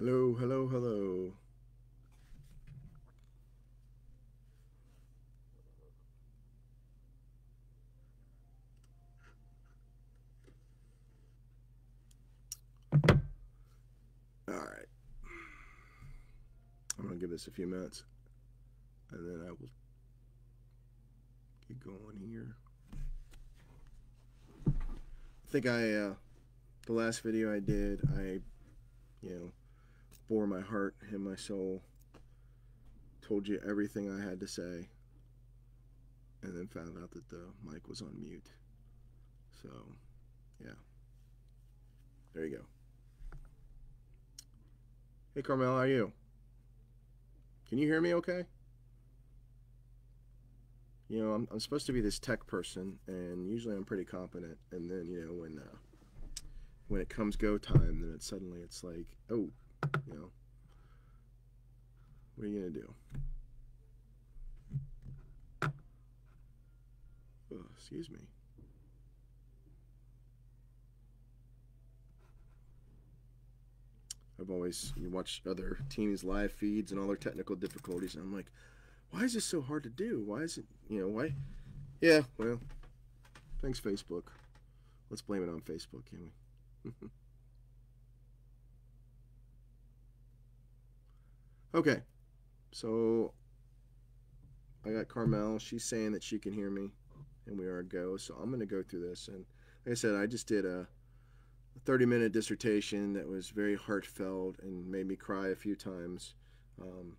Hello, hello, hello. All right. I'm going to give this a few minutes and then I will get going here. I think the last video I did, you know, bore my heart and my soul, told you everything I had to say, and then found out that the mic was on mute. So, yeah. There you go. Hey, Carmel, how are you? Can you hear me okay? I'm supposed to be this tech person, and usually I'm pretty competent. And then, when it comes go time, then it's like, oh, you know, what are you gonna do? Oh, excuse me. I've always you watch other teams' live feeds and all their technical difficulties, and I'm like, why is this so hard to do? Why is it, why? Yeah, well, thanks Facebook. Let's blame it on Facebook, can we? Okay, so I got Carmel. She's saying that she can hear me, and we are a go. So I'm gonna go through this, and like I said, I just did a 30-minute dissertation that was very heartfelt and made me cry a few times. Um,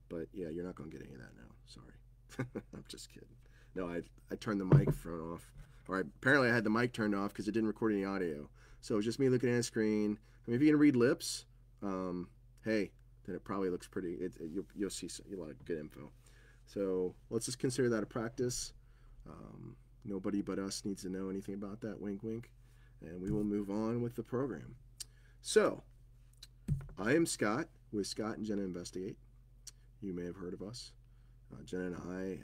but yeah, you're not gonna get any of that now. Sorry. I'm just kidding. No, I turned the microphone off, or apparently I had the mic turned off because it didn't record any audio. So it was just me looking at a screen. I mean, if you can read lips, hey, then it probably looks pretty. You'll see a lot of good info. So let's just consider that a practice. Nobody but us needs to know anything about that. Wink, wink. And we will move on with the program. So I am Scott with Scott and Jenna Investigate. You may have heard of us. Jenna and I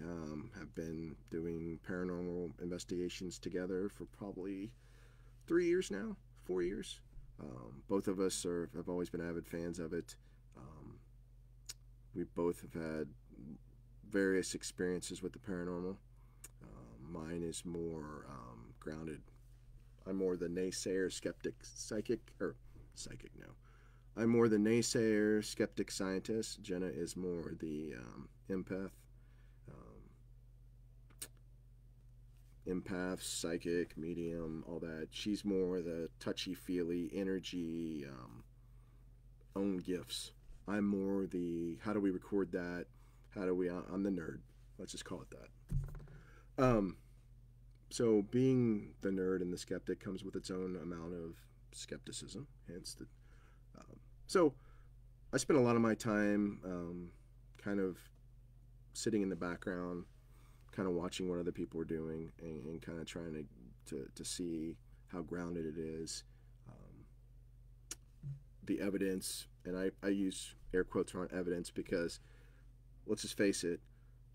have been doing paranormal investigations together for probably 3 years now, 4 years. Both of us have always been avid fans of it. We both have had various experiences with the paranormal. Mine is more grounded. I'm more the naysayer, skeptic, psychic, no. I'm more the naysayer, skeptic, scientist. Jenna is more the empath, psychic, medium, all that. She's more the touchy-feely, energy, own gifts. I'm more the how do we record that? I'm the nerd. Let's just call it that. So being the nerd and the skeptic comes with its own amount of skepticism. Hence the. So I spend a lot of my time kind of sitting in the background, kind of watching what other people are doing, and kind of trying to see how grounded it is. The evidence, and I use air quotes around evidence because let's just face it,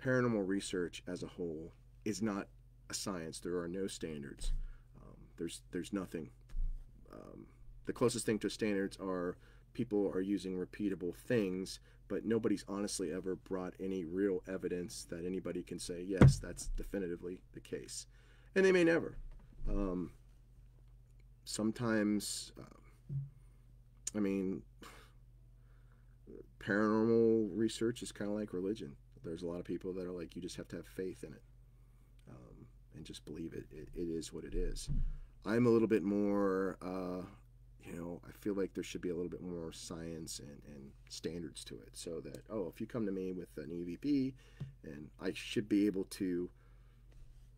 paranormal research as a whole is not a science. There are no standards. There's nothing. The closest thing to standards are people are using repeatable things, but nobody's honestly ever brought any real evidence that anybody can say, yes, that's definitively the case. And they may never. Sometimes, I mean, paranormal research is kind of like religion. There's a lot of people that are like, you just have to have faith in it and just believe it. It is what it is. I'm a little bit more, I feel like there should be a little bit more science and standards to it so that, if you come to me with an EVP, and I should be able to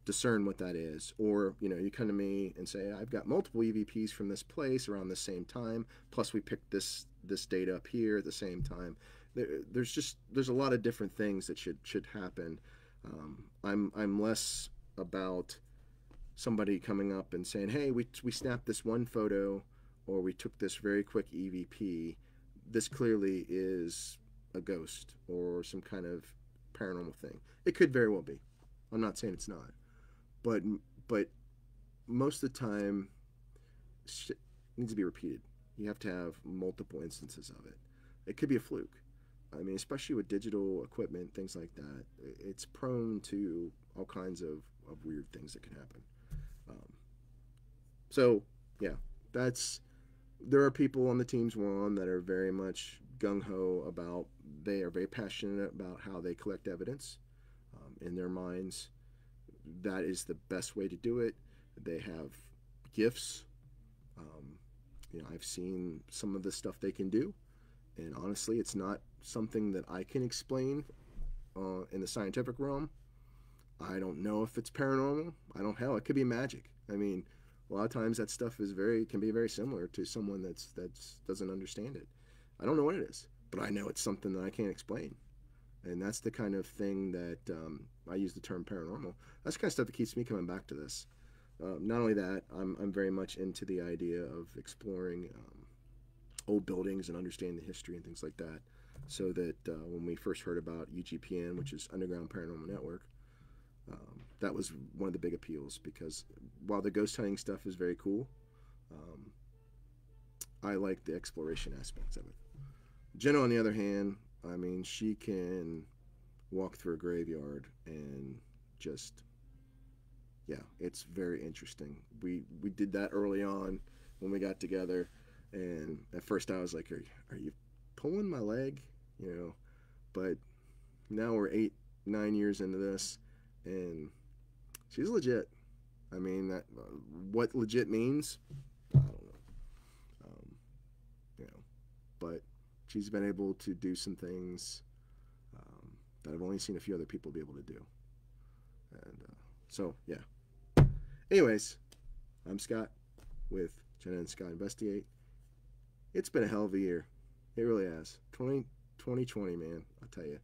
discern what that is. Or, you come to me and say, I've got multiple EVPs from this place around the same time, plus we picked this date up here at the same time. There's a lot of different things that should happen. I'm less about somebody coming up and saying, hey, we snapped this one photo, or we took this very quick EVP. This clearly is a ghost or some kind of paranormal thing. It could very well be. I'm not saying it's not. But most of the time, shit needs to be repeated. You have to have multiple instances of it. It could be a fluke. I mean, especially with digital equipment, things like that, it's prone to all kinds of weird things that can happen. Um, so, yeah, that's there are people on the teams we're on that are very much gung ho about. They are very passionate about how they collect evidence. In their minds, that is the best way to do it. They have gifts. Um, I've seen some of the stuff they can do, and honestly, it's not something that I can explain in the scientific realm. I don't know if it's paranormal. I don't hell. It could be magic. I mean, a lot of times that stuff is can be very similar to someone that's doesn't understand it. I don't know what it is, but I know it's something that I can't explain, and that's the kind of thing that I use the term paranormal. That's the kind of stuff that keeps me coming back to this. Not only that, I'm very much into the idea of exploring old buildings and understanding the history and things like that. So that when we first heard about UGPN, which is Underground Paranormal Network, that was one of the big appeals, because while the ghost hunting stuff is very cool, um, I like the exploration aspects of it. Jenna, on the other hand, I mean, she can walk through a graveyard and just, yeah, it's very interesting. We did that early on when we got together, and at first I was like, are you pulling my leg? You know, but now we're 8, 9 years into this, and she's legit. I mean, that what legit means, I don't know. Um, you know, but she's been able to do some things that I've only seen a few other people be able to do. And so, yeah. Anyways, I'm Scott with Jenna and Scott Investigate. It's been a hell of a year. It really has. 2020, man, I'll tell you.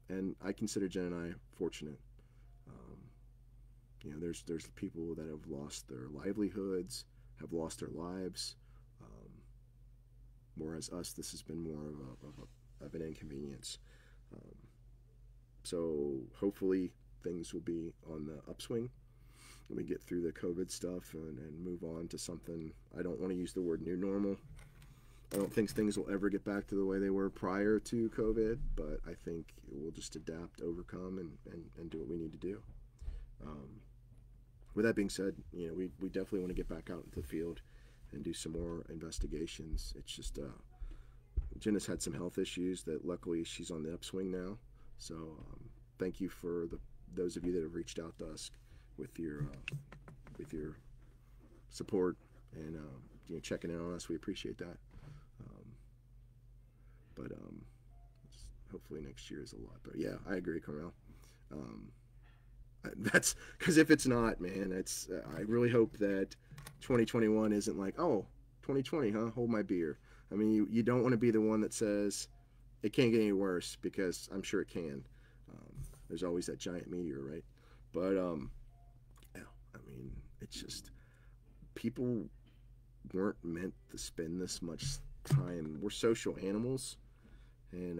And I consider Jen and I fortunate. There's people that have lost their livelihoods, have lost their lives, whereas us, this has been more of an inconvenience. Um, so hopefully things will be on the upswing when we get through the COVID stuff and move on to something. I don't want to use the word new normal. I don't think things will ever get back to the way they were prior to COVID, but I think we'll just adapt, overcome, and do what we need to do. With that being said, we definitely want to get back out into the field and do some more investigations. It's just Jenna's had some health issues that luckily she's on the upswing now. So thank you for those of you that have reached out to us with your support and checking in on us. We appreciate that. But hopefully next year is a lot better. Yeah, I agree, Carmel. That's because if it's not, man, it's I really hope that 2021 isn't like, oh, 2020, huh? Hold my beer. I mean, you don't want to be the one that says it can't get any worse, because I'm sure it can. There's always that giant meteor, right? But yeah, I mean, it's just people weren't meant to spend this much time. We're social animals, and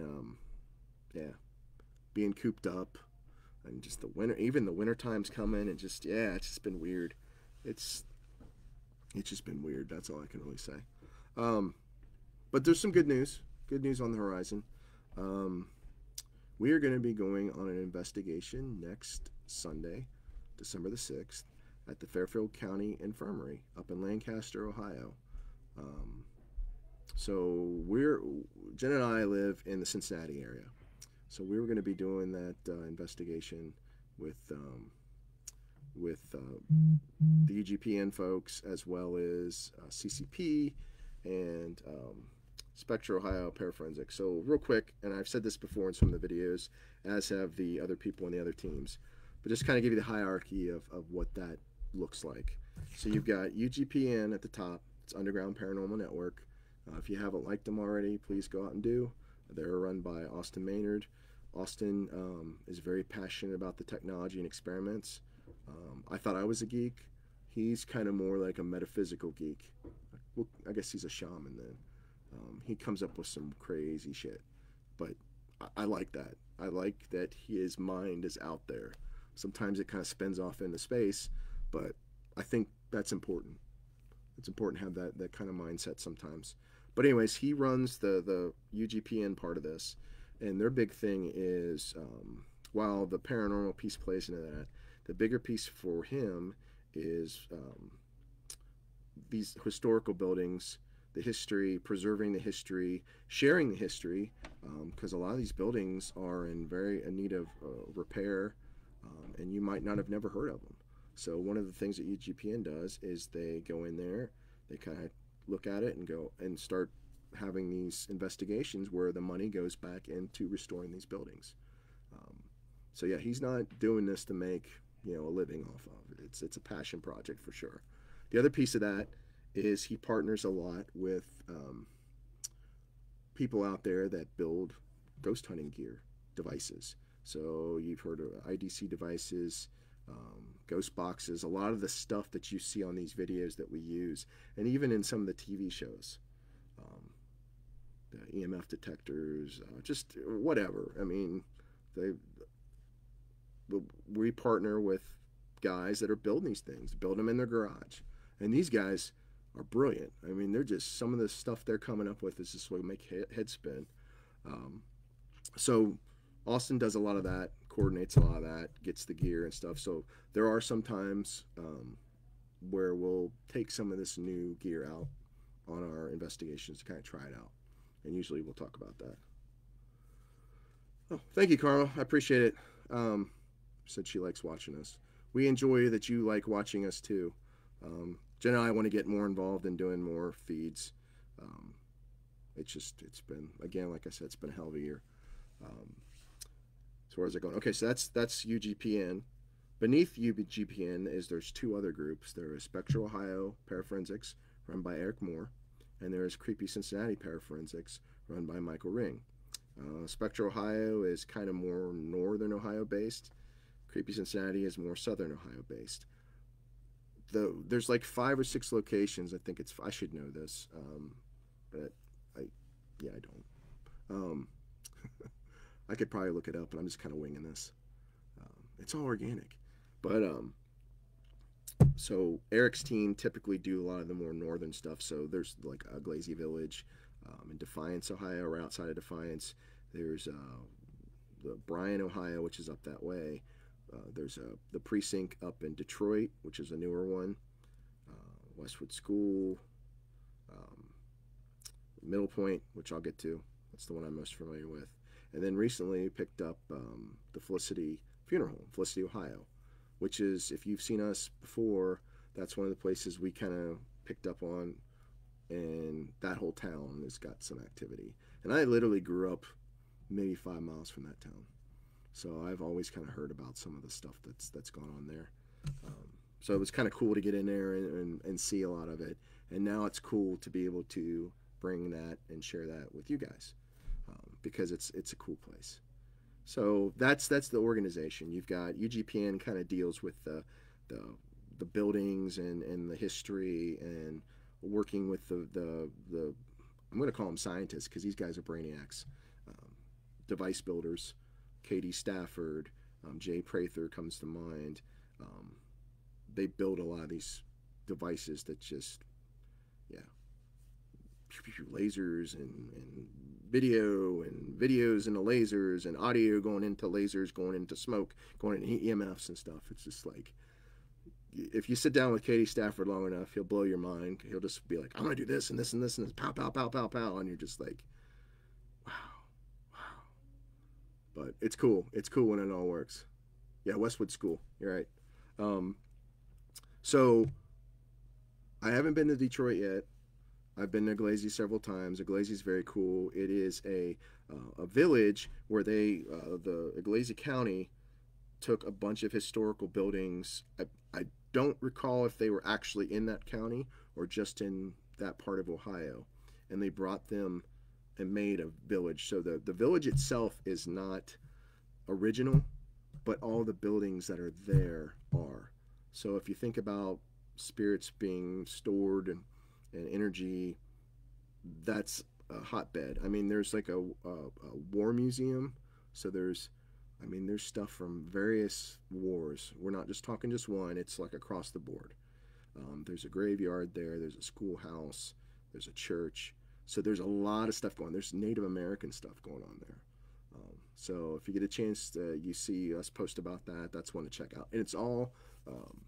yeah, being cooped up. And just the winter, even the winter time's coming, and just, yeah, it's just been weird. It's just been weird. That's all I can really say. But there's some good news on the horizon. We are going to be going on an investigation next Sunday, December the 6th, at the Fairfield County Infirmary up in Lancaster, Ohio. So Jen and I live in the Cincinnati area. So we were going to be doing that investigation with the UGPN folks, as well as CCP and Spectra Ohio Paraforensic. So real quick, and I've said this before in some of the videos, as have the other people in the other teams, but just kind of give you the hierarchy of what that looks like. So you've got UGPN at the top. It's Underground Paranormal Network. If you haven't liked them already, please go out and do. They're run by Austin Maynard. Austin is very passionate about the technology and experiments. I thought I was a geek. He's kind of more like a metaphysical geek. Well, I guess he's a shaman then. He comes up with some crazy shit. But I like that. I like that his mind is out there. Sometimes it kind of spins off into space, but I think that's important. It's important to have that kind of mindset sometimes. But anyways, he runs the UGPN part of this, and their big thing is, while the paranormal piece plays into that, the bigger piece for him is these historical buildings, the history, preserving the history, sharing the history, because a lot of these buildings are in need of repair, and you might not have never heard of them. So one of the things that UGPN does is they go in there, they kind of look at it and go and start having these investigations where the money goes back into restoring these buildings. Um, so yeah, he's not doing this to make a living off of it. It's a passion project for sure. The other piece of that is he partners a lot with people out there that build ghost hunting gear devices. So you've heard of IDC devices, ghost boxes, a lot of the stuff that you see on these videos that we use, and even in some of the TV shows, the EMF detectors, just whatever. I mean, we partner with guys that are building these things, build them in their garage, and these guys are brilliant. I mean, they're just, some of the stuff they're coming up with is just what make head spin. So Austin does a lot of that, coordinates a lot of that, gets the gear and stuff. So there are some times where we'll take some of this new gear out on our investigations to kind of try it out, and usually we'll talk about that. Oh, thank you, Carmel. I appreciate it. Said she likes watching us. We enjoy that you like watching us too. Jen and I want to get more involved in doing more feeds. It's been, again, like I said, it's been a hell of a year. As far as they're going. Okay, so that's UGPN. Beneath UGPN there's two other groups. There is Spectral Ohio Paraforensics, run by Eric Moore, and there is Creepy Cincinnati Paraforensics, run by Michael Ring. Spectral Ohio is kind of more northern Ohio based. Creepy Cincinnati is more southern Ohio based. There's like 5 or 6 locations. I think I should know this, but I don't. I could probably look it up, but I'm just kind of winging this. It's all organic, but so Eric's team typically do a lot of the more northern stuff. So there's like Glazy Village in Defiance, Ohio, or outside of Defiance. There's the Bryan, Ohio, which is up that way. There's the precinct up in Detroit, which is a newer one. Westwood School, Middle Point, which I'll get to. That's the one I'm most familiar with. And then recently picked up the Felicity Funeral Home, Felicity, Ohio, which is, if you've seen us before, that's one of the places we kind of picked up on, and that whole town has got some activity. And I literally grew up maybe 5 miles from that town. So I've always kind of heard about some of the stuff that's gone on there. So it was kind of cool to get in there and see a lot of it. And now it's cool to be able to bring that and share that with you guys, because it's a cool place. So that's the organization. You've got UGPN kind of deals with the buildings and the history, and working with the I'm going to call them scientists, because these guys are brainiacs, device builders. Katie Stafford, Jay Prather comes to mind. They build a lot of these devices that just, yeah, lasers and video and videos into lasers and audio going into lasers, going into smoke, going into EMFs and stuff. It's just like, if you sit down with Katie Stafford long enough, he'll blow your mind. He'll just be like, I'm going to do this and this and this, and it's pow, pow, pow, pow, pow. And you're just like, wow. But it's cool. It's cool when it all works. Yeah, Westwood School. You're right. So I haven't been to Detroit yet. I've been to Glazy several times. Glazy is very cool. It is a village where the Glazy County took a bunch of historical buildings. I don't recall if they were actually in that county or just in that part of Ohio, and they brought them and made a village. So the village itself is not original, but all the buildings that are there are. So if you think about spirits being stored and energy, that's a hotbed. I mean, there's like a war museum. So there's stuff from various wars. We're not just talking just one. It's like across the board. There's a graveyard there. There's a schoolhouse. There's a church. So there's a lot of stuff going on. There's Native American stuff going on there. So if you get a chance to, you see us post about that, that's one to check out. And it's all um,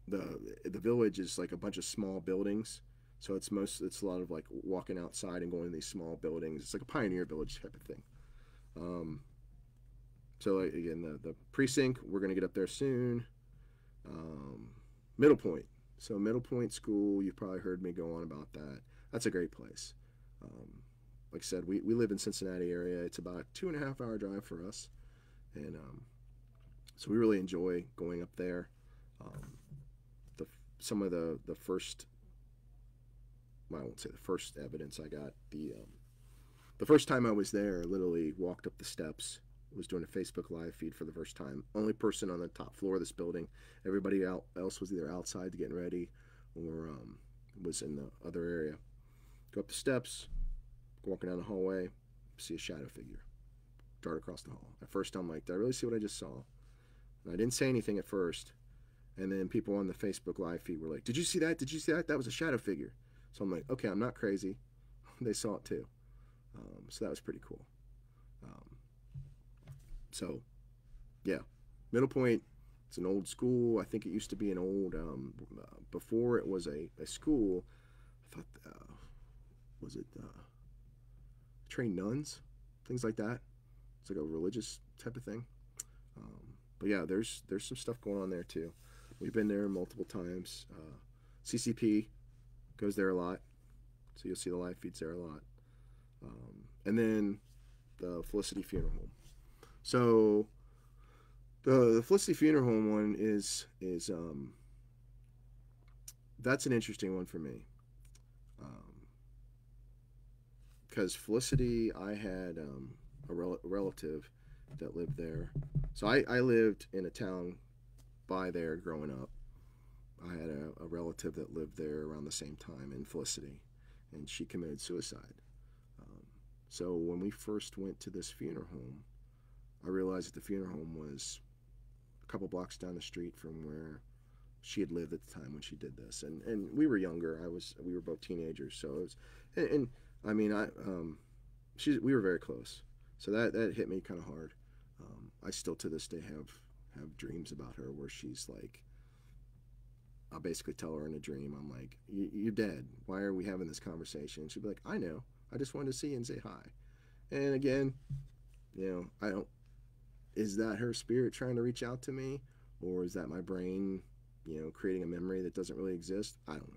the village is like a bunch of small buildings. So it's a lot of like walking outside and going to these small buildings. It's like a pioneer village type of thing. Um, so again, the precinct, we're gonna get up there soon. Um, Middle Point. So Middle Point School, you've probably heard me go on about that. That's a great place. Um, like I said, we live in Cincinnati area. It's about a 2.5 hour drive for us, and so we really enjoy going up there. Um, some of the first, well, I won't say the first evidence I got. The first time I was there, I literally walked up the steps. Was doing a Facebook live feed for the first time. Only person on the top floor of this building. Everybody else was either outside getting ready or was in the other area. Go up the steps, walking down the hallway, see a shadow figure dart across the hall. At first, I'm like, did I really see what I just saw? And I didn't say anything at first. And then people on the Facebook live feed were like, did you see that? Did you see that? That was a shadow figure. So I'm like, okay, I'm not crazy. They saw it too. So that was pretty cool. So, yeah, Middle Point, it's an old school. I think it used to be an old, before it was a school, I thought, was it trained nuns? Things like that. It's like a religious type of thing. But yeah, there's some stuff going on there too. We've been there multiple times. CCP goes there a lot. So you'll see the live feeds there a lot. And then the Felicity Funeral Home. So the Felicity Funeral Home one is that's an interesting one for me, because Felicity, I had a relative that lived there. So I lived in a town by there growing up. I had a relative that lived there around the same time in Felicity, and she committed suicide. So when we first went to this funeral home, I realized that the funeral home was a couple blocks down the street from where she had lived at the time when she did this, and we were younger. We were both teenagers, so it was, and I mean, we were very close, so that hit me kind of hard. I still to this day have dreams about her where she's like, I'll basically tell her in a dream, I'm like, you're dead. Why are we having this conversation? And she'd be like, I know. I just wanted to see you and say hi. And again, I don't. Is that her spirit trying to reach out to me, or is that my brain, creating a memory that doesn't really exist? I don't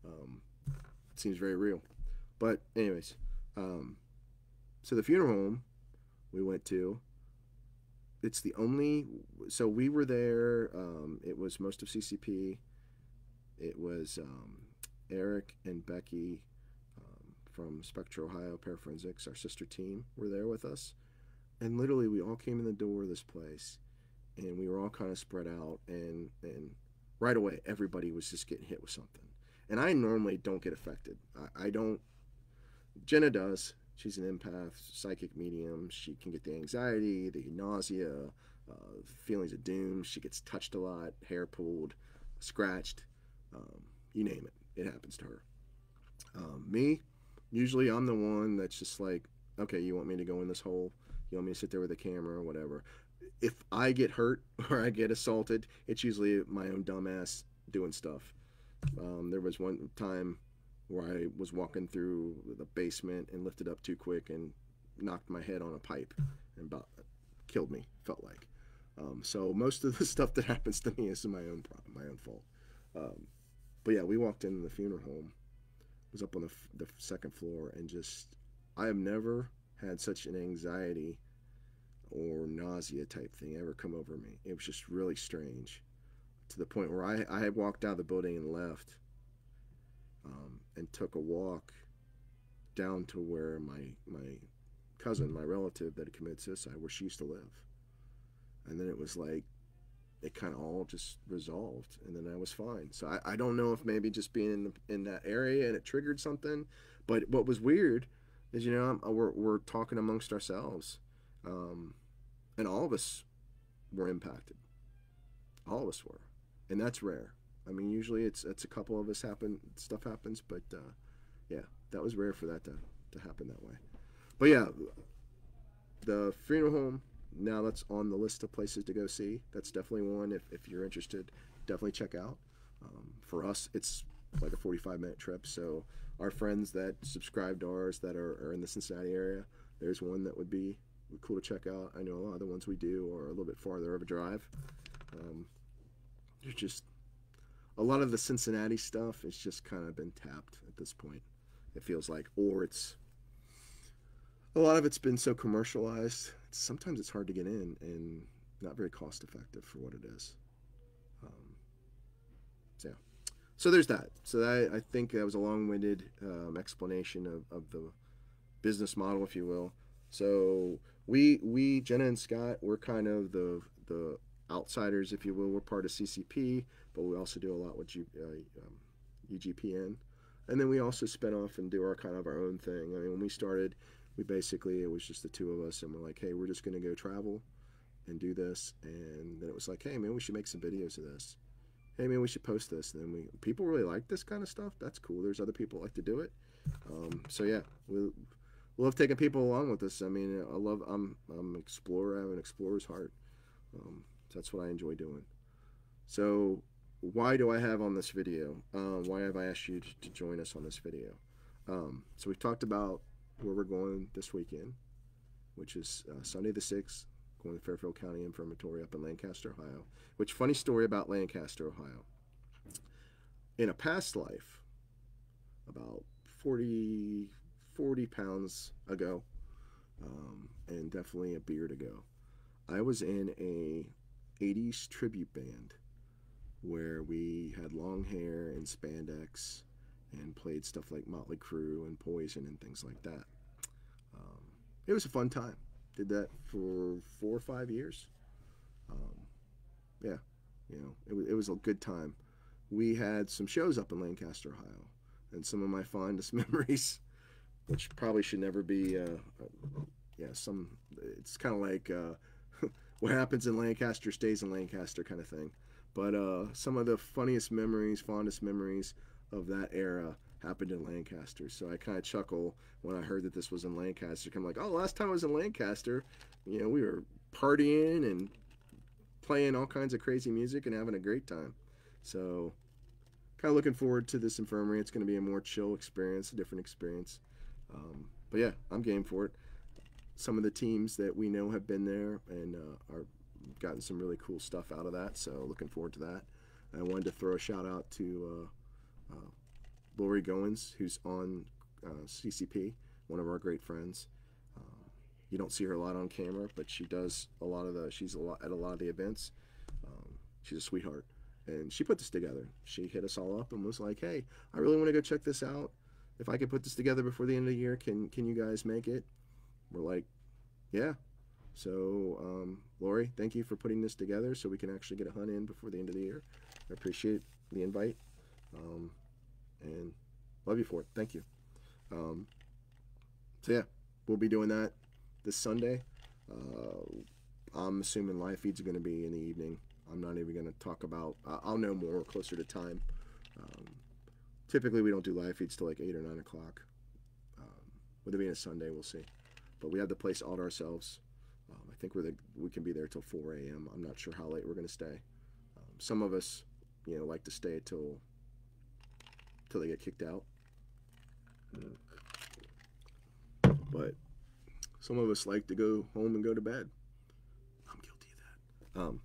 know. It seems very real. But anyways, so the funeral home we went to, it's the only, so we were there, it was most of CCP. It was Eric and Becky from Spectra Ohio Paraforensics, our sister team, were there with us. And literally we all came in the door of this place, and we were all kind of spread out, and right away everybody was just getting hit with something. And I normally don't get affected. I don't. Jenna does. She's an empath, psychic medium. She can get the anxiety, the nausea, feelings of doom. She gets touched a lot, hair pulled, scratched, you name it. It happens to her. Me, usually I'm the one that's just like, okay, you want me to go in this hole? You want me to sit there with a camera or whatever? If I get hurt or I get assaulted, it's usually my own dumbass doing stuff. There was one time where I was walking through the basement and lifted up too quick and knocked my head on a pipe and about killed me, felt like. So most of the stuff that happens to me is my own problem, my own fault. But yeah, we walked into the funeral home. It was up on the second floor, and just, I have never had such an anxiety or nausea type thing ever come over me. It was just really strange, to the point where I had walked out of the building and left, and took a walk down to where my cousin, my relative that had committed suicide, where she used to live. And then it was like, it kind of all just resolved, and then I was fine. So I don't know if maybe just being in that area and it triggered something. But what was weird is, we're talking amongst ourselves, and all of us were impacted. All of us were, and that's rare. I mean, usually it's a couple of us stuff happens, but yeah, that was rare for that to happen that way. But yeah, the funeral home, now that's on the list of places to go see. That's definitely one if you're interested, definitely check out. For us, it's like a 45-minute trip. So our friends that subscribe to ours that are in the Cincinnati area, there's one that would be cool to check out. I know a lot of the ones we do are a little bit farther of a drive. There's just a lot of the Cincinnati stuff has just kind of been tapped at this point. It feels like, or it's a lot of it's been so commercialized. Sometimes it's hard to get in and not very cost effective for what it is. Um, so yeah. So there's that. So that, I think that was a long-winded explanation of the business model, if you will. So we Jenna and Scott, we're kind of the outsiders, if you will. We're part of CCP, but we also do a lot with UGPN, and then we also spin off and do our kind of our own thing. I mean, when we started, we basically it was just the two of us, and we're like, hey, we're just going to go travel and do this, and then it was like, hey, man, we should make some videos of this. Hey, man, we should post this. And then people really like this kind of stuff. That's cool. There's other people that like to do it. So yeah, we love taking people along with us. I mean, I'm an explorer. I have an explorer's heart. So that's what I enjoy doing. So why do I have on this video? Why have I asked you to join us on this video? So we've talked about where we're going this weekend, which is Sunday the 6th, going to Fairfield County Infirmary up in Lancaster, Ohio. Which, funny story about Lancaster, Ohio. In a past life, about 40 pounds ago, and definitely a beard ago, I was in a 80s tribute band where we had long hair and spandex and played stuff like Motley Crue and Poison and things like that. It was a fun time. Did that for 4 or 5 years. Yeah, you know, it was a good time. We had some shows up in Lancaster, Ohio, and some of my fondest memories, which probably should never be, yeah, it's kind of like what happens in Lancaster stays in Lancaster kind of thing. But some of the funniest memories, fondest memories of that era happened in Lancaster. So I kind of chuckle when I heard that this was in Lancaster. I'm like, oh, last time I was in Lancaster, you know, we were partying and playing all kinds of crazy music and having a great time. So kind of looking forward to this infirmary. It's going to be a more chill experience, a different experience. But yeah, I'm game for it. Some of the teams that we know have been there and are gotten some really cool stuff out of that. So looking forward to that. I wanted to throw a shout out to Lori Goins, who's on CCP, one of our great friends. You don't see her a lot on camera, but she does she's at a lot of the events. She's a sweetheart, and she put this together. She hit us all up and was like, hey, I really want to go check this out. If I could put this together before the end of the year, can you guys make it? We're like, yeah. So Lori, thank you for putting this together so we can actually get a hunt in before the end of the year. I appreciate the invite, and love you for it. Thank you. So yeah, we'll be doing that this Sunday. I'm assuming live feeds are going to be in the evening. I'm not even going to talk about, I'll know more closer to time. Typically we don't do live feeds till like 8 or 9 o'clock. With it being a Sunday, we'll see. But we have the place all to ourselves. I think we can be there till 4 a.m. I'm not sure how late we're going to stay. Some of us, you know, like to stay till they get kicked out. But some of us like to go home and go to bed. I'm guilty of that.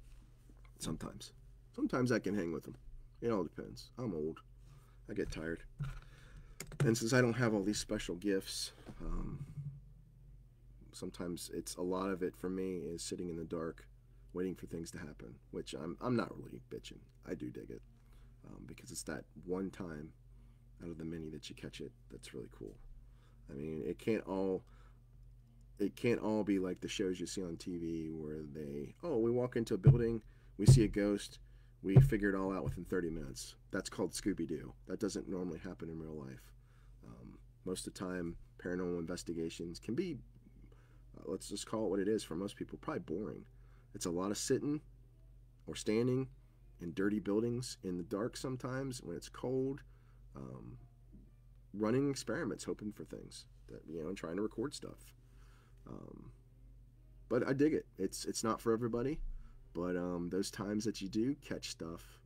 Sometimes I can hang with them. It all depends. I'm old. I get tired. And since I don't have all these special gifts, sometimes it's a lot of it for me is sitting in the dark, waiting for things to happen, which I'm not really bitching. I do dig it, because it's that one time out of the many that you catch it that's really cool. I mean, it can't all be like the shows you see on TV where we walk into a building, we see a ghost, we figure it all out within 30 minutes. That's called Scooby-Doo. That doesn't normally happen in real life. Most of the time, paranormal investigations can be, let's just call it what it is for most people, probably boring. It's a lot of sitting or standing in dirty buildings in the dark sometimes when it's cold, um, running experiments, hoping for things that, and trying to record stuff. Um, but I dig it. It's not for everybody, but those times that you do catch stuff,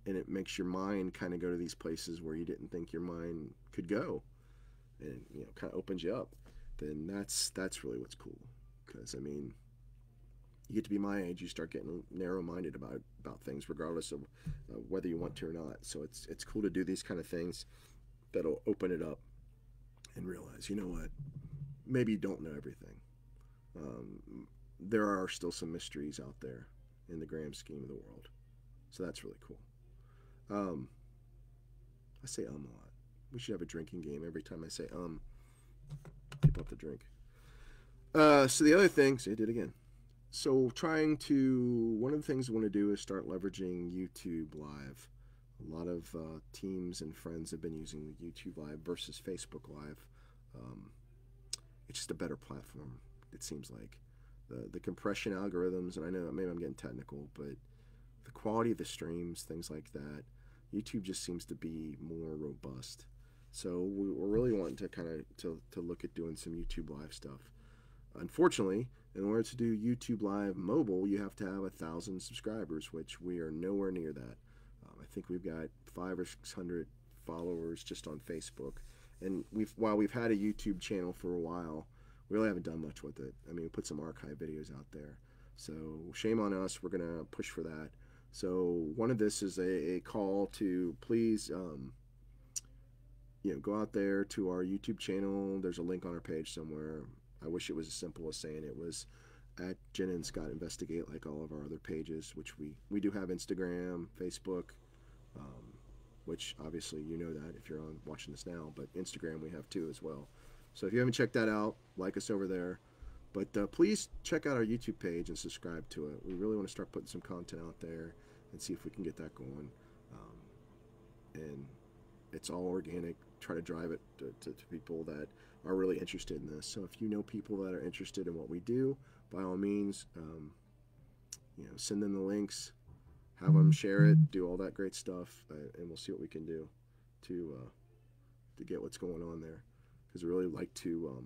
and it makes your mind kind of go to these places where you didn't think your mind could go, and kind of opens you up. Then that's really what's cool. Because I mean, you get to be my age, you start getting narrow-minded about things, regardless of whether you want to or not. So it's cool to do these kind of things that'll open it up and realize, you know what, maybe you don't know everything. There are still some mysteries out there in the grand scheme of the world. So that's really cool. I say a lot. We should have a drinking game. Every time I say people have to drink. So the other thing, say I did again. So one of the things I want to do is start leveraging YouTube Live. A lot of teams and friends have been using YouTube Live versus Facebook Live. It's just a better platform, it seems like. The compression algorithms, and I know maybe I'm getting technical, but the quality of the streams, things like that, YouTube just seems to be more robust. So we're really wanting to kind of to look at doing some YouTube Live stuff. Unfortunately, in order to do YouTube Live mobile, you have to have 1,000 subscribers, which we are nowhere near that. I think we've got 500 or 600 followers just on Facebook, and while we've had a YouTube channel for a while, we really haven't done much with it. I mean, we put some archive videos out there, so shame on us. We're gonna push for that. So one of this is a call to please, go out there to our YouTube channel. There's a link on our page somewhere. I wish it was as simple as saying it was at Jen and Scott Investigate, like all of our other pages, which we do have Instagram, Facebook, which obviously you know that if you're watching this now, but Instagram we have too as well. So if you haven't checked that out, like us over there. But please check out our YouTube page and subscribe to it. We really want to start putting some content out there and see if we can get that going. And it's all organic. Try to drive it to people that are really interested in this. So if you know people that are interested in what we do, by all means, send them the links, have them share it, do all that great stuff, and we'll see what we can do to get what's going on there. Because we really like to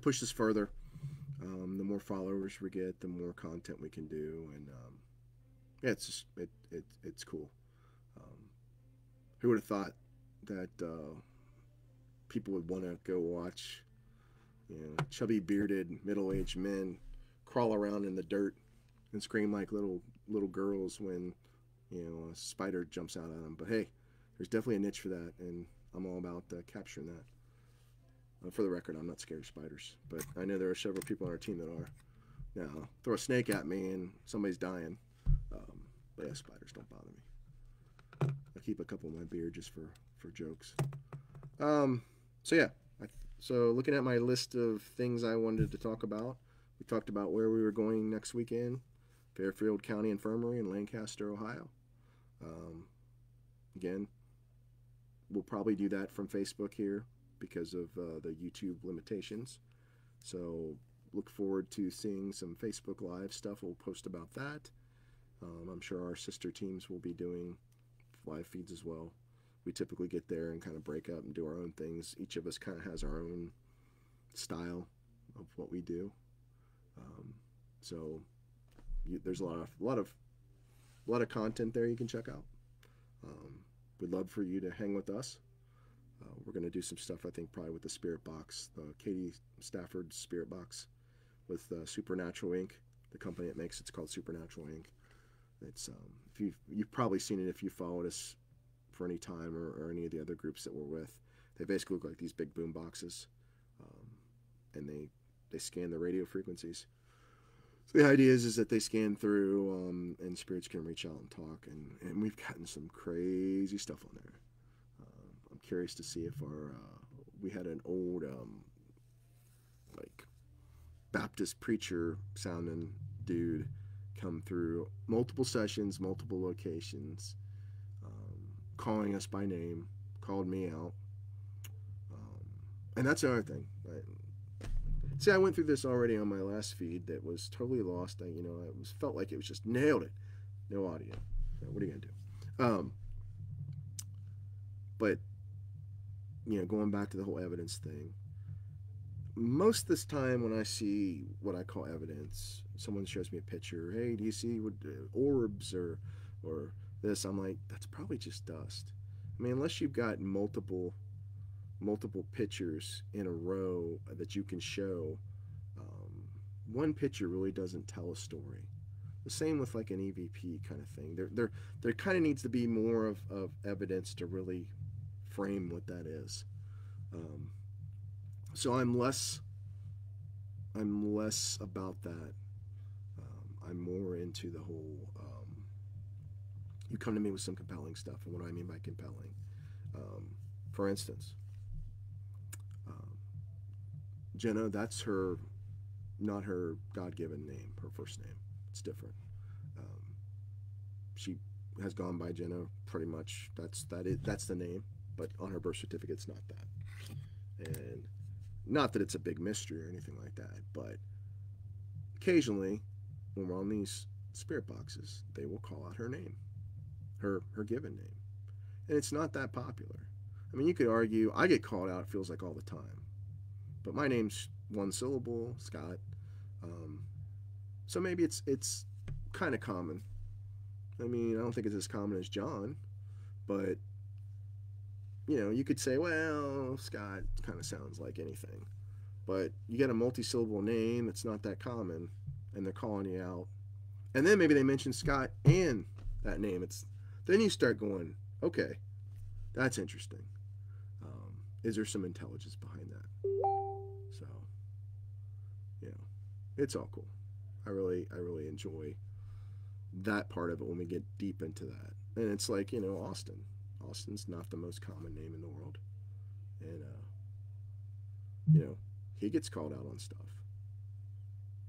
push this further. The more followers we get, the more content we can do, and yeah, it's just it's cool. Who would have thought that people would want to go watch, chubby bearded middle-aged men crawl around in the dirt and scream like little girls when a spider jumps out at them? But hey, there's definitely a niche for that, and I'm all about capturing that. For the record, I'm not scared of spiders, but I know there are several people on our team that are. Now, throw a snake at me and somebody's dying. But yeah, spiders don't bother me. I keep a couple in my beard just for jokes. So yeah, so looking at my list of things I wanted to talk about, we talked about where we were going next weekend, Fairfield County Infirmary in Lancaster, Ohio. Again, we'll probably do that from Facebook here because of the YouTube limitations. So look forward to seeing some Facebook Live stuff. We'll post about that. I'm sure our sister teams will be doing live feeds as well. We typically get there and kind of break up and do our own things. Each of us kind of has our own style of what we do. So there's a lot of content there you can check out. We'd love for you to hang with us. We're going to do some stuff, I think, probably with the Spirit Box, the Katie Stafford Spirit Box with Supernatural Inc. The company that makes it's called Supernatural Inc. It's if you've probably seen it if you followed us for any time or any of the other groups that we're with. They basically look like these big boom boxes, and they scan the radio frequencies. So the idea is that they scan through, and spirits can reach out and talk, and we've gotten some crazy stuff on there. I'm curious to see if we had an old like Baptist preacher sounding dude come through multiple sessions, multiple locations, calling us by name, called me out, and that's another thing. See, I went through this already on my last feed that was totally lost. I felt like it was just nailed it. no audio. So what are you gonna do? But going back to the whole evidence thing, most of this time when I see what I call evidence, someone shows me a picture. Hey, do you see what orbs or this? I'm like, that's probably just dust. I mean, unless you've got multiple pictures in a row that you can show, um, one picture really doesn't tell a story. The same with like an EVP kind of thing. There kind of needs to be more of evidence to really frame what that is. Um, so I'm less about that. I'm more into the whole. You come to me with some compelling stuff, and what do I mean by compelling? Um, for instance, um, Jenna, that's her, not her God-given name, her first name. It's different. Um, she has gone by Jenna pretty much. That's the name, but on her birth certificate, it's not that. And not that it's a big mystery or anything like that, but occasionally, when we're on these spirit boxes, they will call out her name, her given name, and it's not that popular. I mean, you could argue I get called out. It feels like all the time, but my name's one syllable, Scott. Um, so maybe it's kind of common. I mean, I don't think it's as common as John, but you could say, well, Scott kind of sounds like anything. But you get a multi-syllable name that's not that common, and they're calling you out. And then maybe they mention Scott and that name. Then you start going, okay, that's interesting. Is there some intelligence behind that? So, you know, it's all cool. I really enjoy that part of it when we get deep into that. And it's like, Austin. Austin's not the most common name in the world. And, he gets called out on stuff.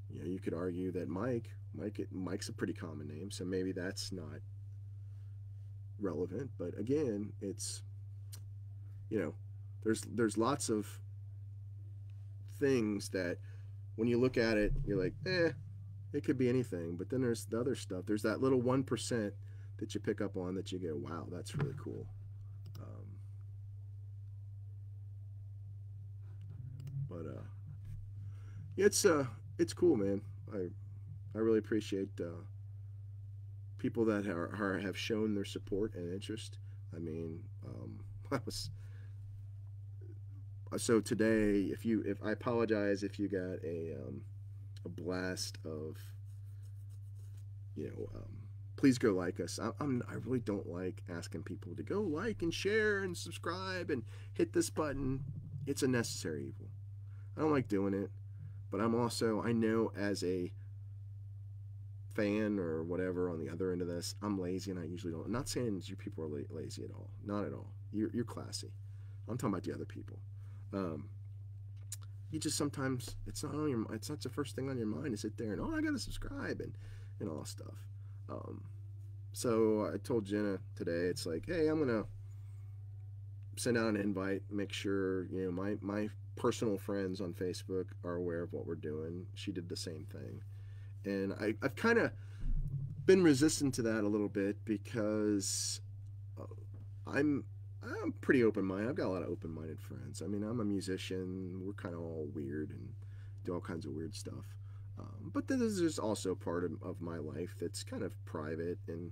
You could argue that Mike's a pretty common name, so maybe that's not relevant. But again, it's, there's lots of things that when you look at it, you're like, it could be anything. But then there's the other stuff. There's that little 1% that you pick up on that you go, wow, that's really cool. But it's cool, man. I really appreciate people that have shown their support and interest. I mean, I was so today. If I apologize if you got a blast of please go like us. I really don't like asking people to go like and share and subscribe and hit this button. It's a necessary evil. I don't like doing it, but I know as a fan or whatever on the other end of this, I'm lazy and I usually don't. I'm not saying you people are lazy at all. Not at all. You're classy. I'm talking about the other people. You just sometimes it's not the first thing on your mind to sit there and I gotta subscribe and all stuff. So I told Jenna today, it's like, hey, I'm gonna send out an invite, make sure my personal friends on Facebook are aware of what we're doing. She did the same thing, and I've kind of been resistant to that a little bit because I'm pretty open-minded. I've got a lot of open-minded friends. I mean, I'm a musician. We're kind of all weird and do all kinds of weird stuff. But then there's also part of my life that's kind of private, and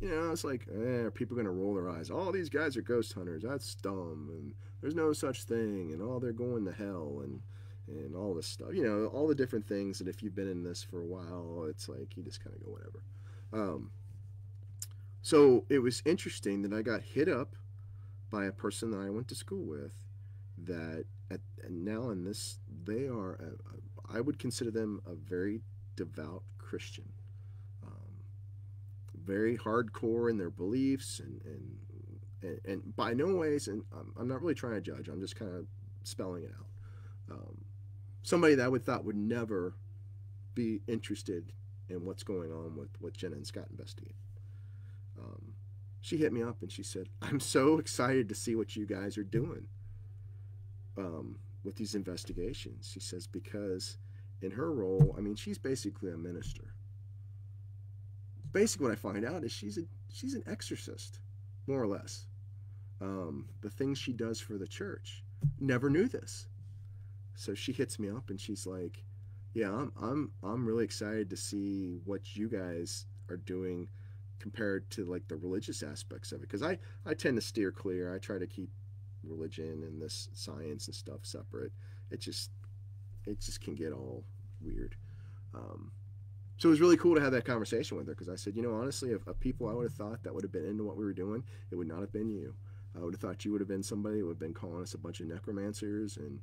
it's like, are people going to roll their eyes? All these guys are ghost hunters. That's dumb, and there's no such thing, and they're going to hell, and all this stuff. All the different things that if you've been in this for a while, it's like you just kind of go whatever. So it was interesting that I got hit up by a person that I went to school with that now in this, they are I would consider them a very devout Christian, very hardcore in their beliefs, and by no ways, and I'm not really trying to judge. I'm just kind of spelling it out. Somebody that I would thought would never be interested in what's going on with what Jenna and Scott investigate. She hit me up and she said, I'm so excited to see what you guys are doing with these investigations. She says, because in her role, I mean, she's basically a minister. basically what I find out is she's an exorcist, more or less. The things she does for the church. Never knew this. So she hits me up and she's like, "Yeah, I'm really excited to see what you guys are doing compared to like the religious aspects of it, because I tend to steer clear. I try to keep religion and this science and stuff separate. It just it just can get all weird." Um, so it was really cool to have that conversation with her, because I said, you know, honestly, of people I would have thought that would have been into what we were doing, it would not have been you. I would have thought you would have been somebody who would have been calling us a bunch of necromancers and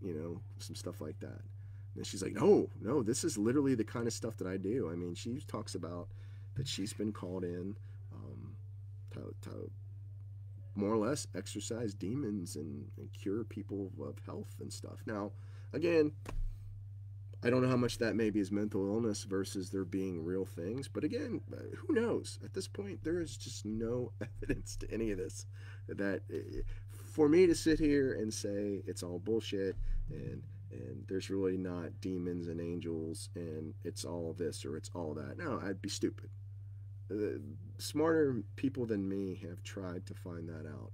you know, some stuff like that. And she's like, no, no, this is literally the kind of stuff that I do. I mean, she talks about that she's been called in to more or less exorcise demons and cure people of health and stuff. Now, again, I don't know how much that maybe is mental illness versus there being real things. But again, who knows? At this point, there is just no evidence to any of this. That for me to sit here and say it's all bullshit and there's really not demons and angels and it's all this or it's all that, no, I'd be stupid. Smarter people than me have tried to find that out.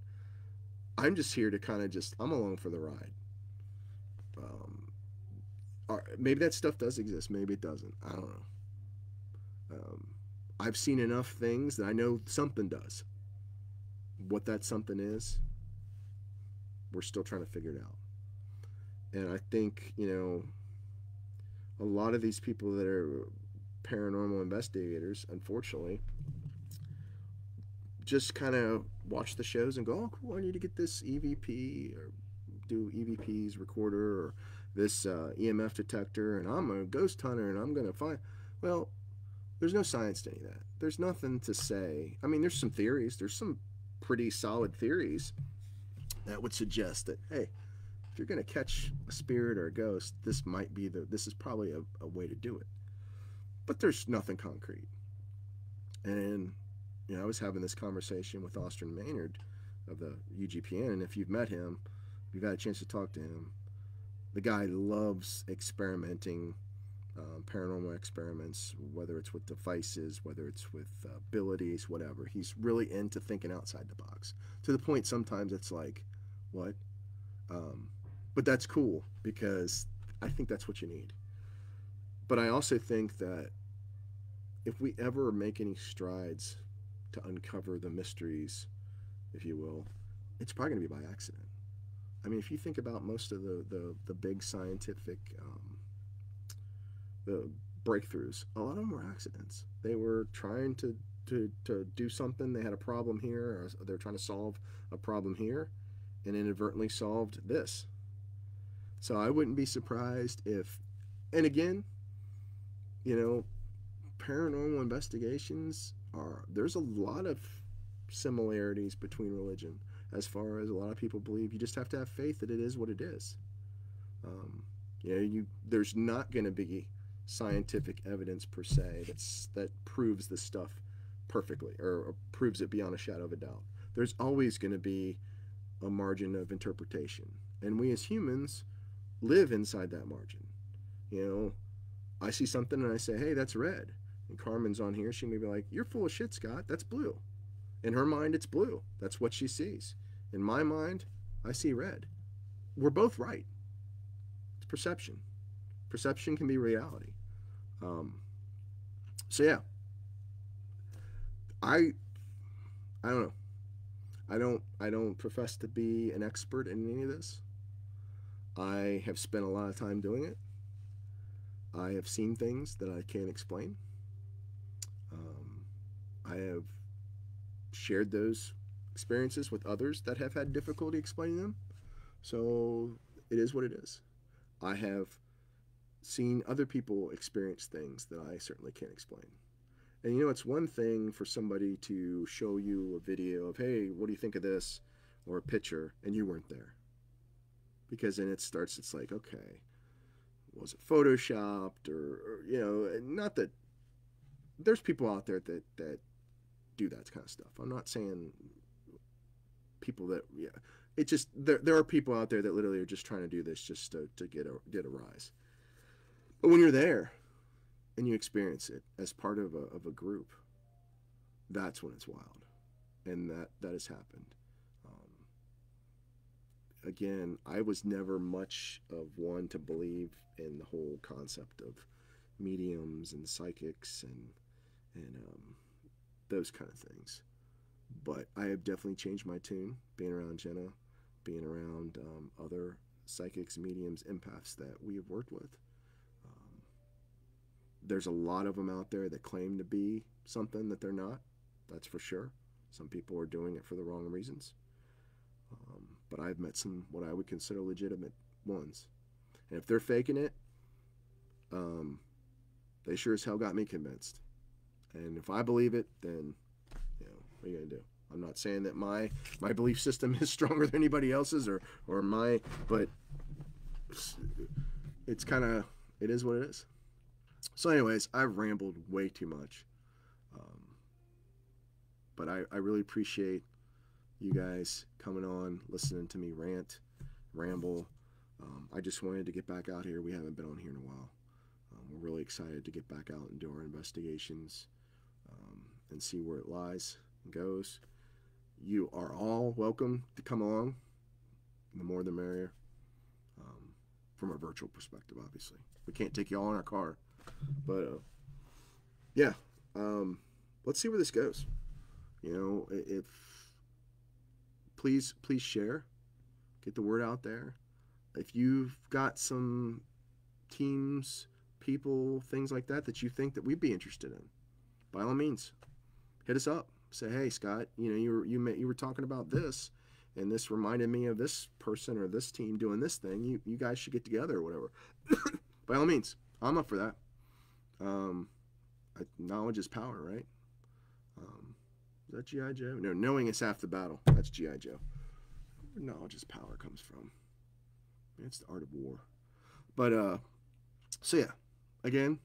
I'm just here to kind of I'm along for the ride. Um, Maybe that stuff does exist. Maybe it doesn't. I don't know. I've seen enough things that I know something does. What that something is, we're still trying to figure it out. And I think, you know, a lot of these people that are paranormal investigators, unfortunately, just kind of watch the shows and go, oh, cool, I need to get this EVP or do EVP's recorder or this EMF detector, and I'm a ghost hunter and I'm going to find. Well, there's no science to any of that. There's nothing to say. I mean, there's some theories. There's some pretty solid theories that would suggest that, hey, if you're going to catch a spirit or a ghost, this is probably a way to do it. But there's nothing concrete. And, you know, I was having this conversation with Austin Maynard of the UGPN, and if you've met him, if you've had a chance to talk to him, the guy loves experimenting, paranormal experiments, whether it's with devices, whether it's with abilities, whatever. He's really into thinking outside the box, to the point sometimes it's like, what? But that's cool, because I think that's what you need. But I also think that if we ever make any strides to uncover the mysteries, if you will, it's probably going to be by accident. I mean, if you think about most of the big scientific the breakthroughs, a lot of them were accidents. They were trying to do something. They had a problem here, or they're trying to solve a problem here, and inadvertently solved this. So I wouldn't be surprised if, and again, you know, paranormal investigations there's a lot of similarities between religion, as far as a lot of people believe. You just have to have faith that it is what it is. You know, there's not going to be scientific evidence per se that proves this stuff perfectly, or proves it beyond a shadow of a doubt. There's always going to be a margin of interpretation, and we as humans live inside that margin. You know, I see something and I say, hey, that's red, and Carmen's on here, she may be like, you're full of shit, Scott, that's blue. In her mind, it's blue. That's what she sees. In my mind, I see red. We're both right. It's perception. Perception can be reality. So yeah, I don't know. I don't profess to be an expert in any of this. I have spent a lot of time doing it. I have seen things that I can't explain. I have shared those experiences with others that have had difficulty explaining them. So it is what it is. I have seen other people experience things that I certainly can't explain. And you know, it's one thing for somebody to show you a video of, hey, what do you think of this? Or a picture, and you weren't there. Because then it's like, okay, was it photoshopped? Or you know, not that there's people out there that do that kind of stuff. I'm not saying people that, yeah, it just, there are people out there that literally are just trying to do this just to get a rise. But when you're there, and you experience it as part of a group, that's when it's wild. And that has happened. Um, Again, I was never much of one to believe in the whole concept of mediums and psychics and those kind of things. But I have definitely changed my tune being around Jenna, being around other psychics, mediums, empaths that we have worked with. Um, there's a lot of them out there that claim to be something that they're not. That's for sure. Some people are doing it for the wrong reasons. But I've met some what I would consider legitimate ones. And if they're faking it, um, they sure as hell got me convinced. And if I believe it, then, what are you gonna do? I'm not saying that my belief system is stronger than anybody else's or my, but it's kind of, it is what it is. So, anyways, I've rambled way too much. Um, but I really appreciate you guys coming on, listening to me rant, ramble. I just wanted to get back out here. We haven't been on here in a while. We're really excited to get back out and do our investigations and see where it lies and goes. You are all welcome to come along. The more the merrier. From a virtual perspective, obviously. We can't take you all in our car. But, yeah. Let's see where this goes. If please share, get the word out there. If you've got some teams, people, things like that you think that we'd be interested in, by all means, hit us up. Say, hey, Scott, you were talking about this, and this reminded me of this person or this team doing this thing. You guys should get together or whatever. By all means, I'm up for that. Knowledge is power, right? Is that G.I. Joe? No, knowing is half the battle. That's G.I. Joe. Where knowledge is power comes from. It's the art of war. But, so yeah. Again,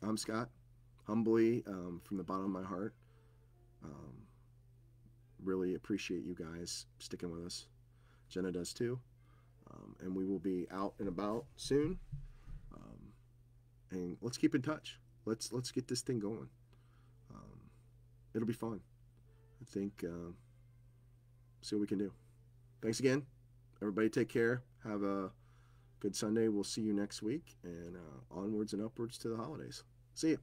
I'm Scott. Humbly, from the bottom of my heart. Really appreciate you guys sticking with us. Jenna does too. And we will be out and about soon. And let's keep in touch. Let's get this thing going. It'll be fun. I think, see what we can do. Thanks again. Everybody take care. Have a good Sunday. We'll see you next week. And onwards and upwards to the holidays. See you.